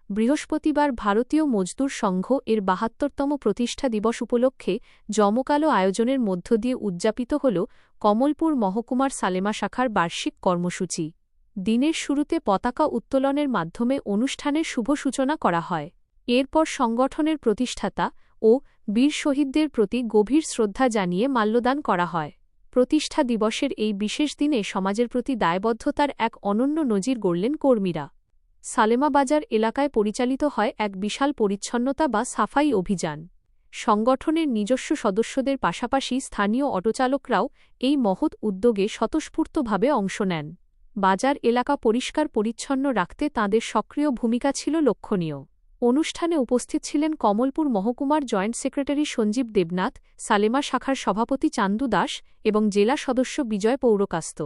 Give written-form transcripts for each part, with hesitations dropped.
বৃহস্পতিবার ভারতীয় মজদুর সংঘ এর ৭২তম প্রতিষ্ঠা দিবস উপলক্ষে জমকালো আয়োজনের মধ্য দিয়ে উদযাপিত হল কমলপুর মহকুমার সালেমা শাখার বার্ষিক কর্মসূচি। দিনের শুরুতে পতাকা উত্তোলনের মাধ্যমে অনুষ্ঠানের শুভ সূচনা করা হয়। এরপর সংগঠনের প্রতিষ্ঠাতা ও বীর শহীদদের প্রতি গভীর শ্রদ্ধা জানিয়ে মাল্যদান করা হয়। প্রতিষ্ঠা দিবসের এই বিশেষ দিনে সমাজের প্রতি দায়বদ্ধতার এক অনন্য নজির গড়লেন কর্মীরা। সালেমা বাজার এলাকায় পরিচালিত হয় এক বিশাল পরিচ্ছন্নতা বা সাফাই অভিযান। সংগঠনের নিজস্ব সদস্যদের পাশাপাশি স্থানীয় অটোচালকরাও এই মহৎ উদ্যোগে স্বতঃস্ফূর্তভাবে অংশ নেন। বাজার এলাকা পরিষ্কার পরিচ্ছন্ন রাখতে তাঁদের সক্রিয় ভূমিকা ছিল লক্ষণীয়। অনুষ্ঠানে উপস্থিত ছিলেন কমলপুর মহকুমার জয়েন্ট সেক্রেটারি সঞ্জীব দেবনাথ, সালেমা শাখার সভাপতি চান্দু দাস এবং জেলা সদস্য বিজয় পৌরকাস্ত।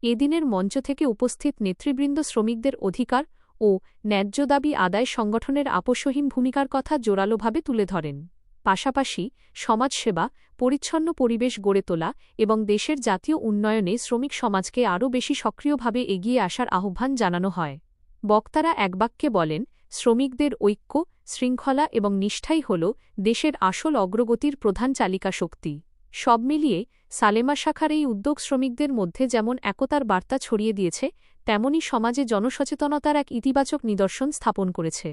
এদিনের মঞ্চ থেকে উপস্থিত নেতৃবৃন্দ শ্রমিকদের অধিকার ও ন্যায্য দাবি আদায় সংগঠনের আপোষহীন ভূমিকার কথা জোরালোভাবে তুলে ধরেন। পাশাপাশি সমাজসেবা, পরিচ্ছন্ন পরিবেশ গড়ে তোলা এবং দেশের জাতীয় উন্নয়নে শ্রমিক সমাজকে আরও বেশি সক্রিয়ভাবে এগিয়ে আসার আহ্বান জানানো হয়। বক্তারা একবাক্যে বলেন, শ্রমিকদের ঐক্য, শৃঙ্খলা এবং নিষ্ঠাই হল দেশের আসল অগ্রগতির প্রধান চালিকা শক্তি। সব মিলিয়ে সালেমা শাখার এই উদ্যোগ শ্রমিকদের মধ্যে যেমন একতার বার্তা ছড়িয়ে দিয়েছে, তেমনি সমাজে জনসচেতনতার এক ইতিবাচক নিদর্শন স্থাপন করেছে।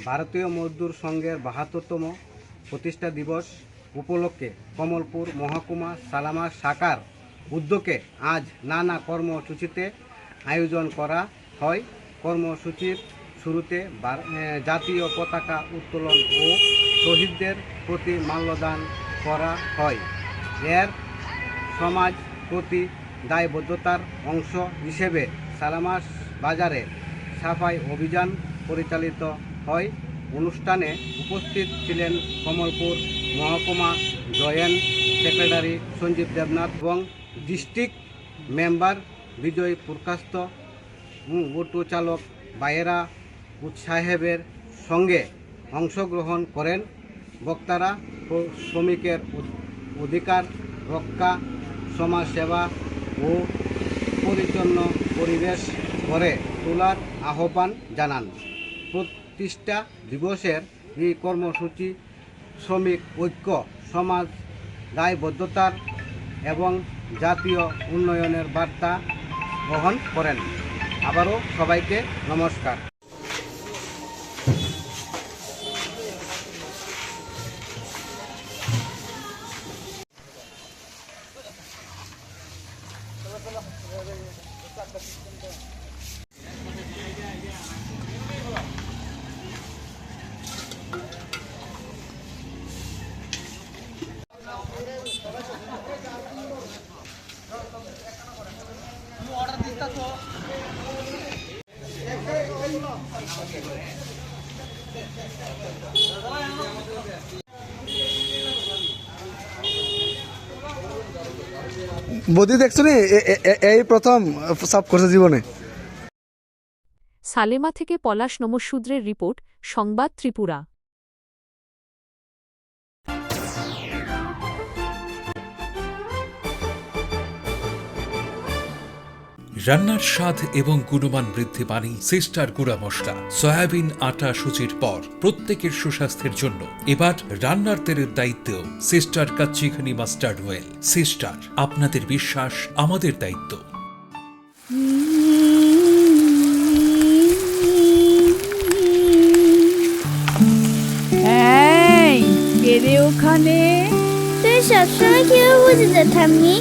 ভারতীয় মজদুর সংঘের ৭২তম প্রতিষ্ঠা দিবস উপলক্ষে কমলপুর মহকুমা সালেমা শাখার উদ্যোগে আজ নানা কর্মসূচিতে আয়োজন করা হয়। কর্মসূচির শুরুতে জাতীয় পতাকা উত্তোলন ও শহীদদের প্রতি মাল্যদান করা হয়। এর সমাজ প্রতি দায়বদ্ধতার অংশ হিসেবে সালেমা বাজারে সাফাই অভিযান পরিচালিত হয়। অনুষ্ঠানে উপস্থিত ছিলেন কমলপুর মহকুমা জয়েন্ট সেক্রেটারি সঞ্জীব দেবনাথ এবং ডিস্ট্রিক্ট মেম্বার বিজয় পুরকাস্ত, অটো চালক ভাইয়েরা সাহেবের সঙ্গে অংশগ্রহণ করেন। বক্তারা শ্রমিকের অধিকার রক্ষা, সমাজসেবা ও পরিচ্ছন্ন পরিবেশ গড়ে তোলার আহ্বান জানান। প্রতিষ্ঠা দিবসের এই কর্মসূচি শ্রমিক ঐক্য, সমাজ দায়বদ্ধতার এবং জাতীয় উন্নয়নের বার্তা বহন করেন। আবারও সবাইকে নমস্কার। বদি দেখছো নি এই প্রথম সব করছে জীবনে। সালেমা থেকে পলাশ নমঃশূদ্রের রিপোর্ট, সংবাদ ত্রিপুরা। রান্নার স্বাদ এবং গুণমান বৃদ্ধি পানি সিস্টার গুঁড়া মশলা, সয়াবিন আটা সুচির পর প্রত্যেকের সুস্বাস্থ্যের জন্য এবার রান্নার তেলের দায়িত্বেও সিস্টার কাচ্চিখানি মাস্টার্ড অয়েল। সিস্টার, আপনাদের বিশ্বাস আমাদের দায়িত্ব। ওখানে তুই সবসময় কেউ বুঝতে থামনি।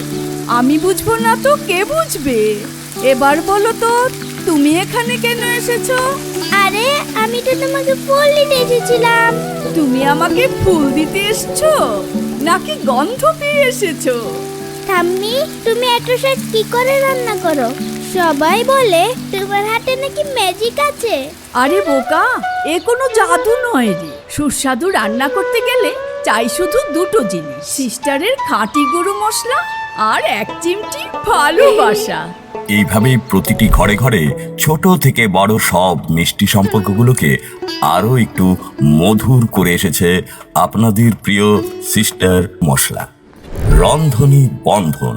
আমি বুঝবো না তো কে বুঝবে? এবার বলো তো, তুমি এখানে কেন এসেছো? আরে আমি তো তোমাকে ফুল দিতে এসেছিলাম। তুমি আমাকে ফুল দিতে এসেছো নাকি গন্ধ পেয়ে এসেছো? ঠাম্মি, তুমি এত শাক কি করে রান্না করো? সবাই বলে তোমার হাতে নাকি ম্যাজিক আছে। আরে বোকা, এ কোনো জাদু নয় রে। সুস্বাদু রান্না করতে গেলে চাই শুধু দুটো জিনিস, সিস্টারের খাঁটি গরু মশলা আর এক চিমটি ভালোবাসা। এইভাবেই প্রতিটি ঘরে ঘরে ছোট থেকে বড় সব মিষ্টি সম্পর্কগুলোকে আরও একটু মধুর করে এসেছে আপনাদের প্রিয় সিস্টার মশলা। রন্ধনী বন্ধন।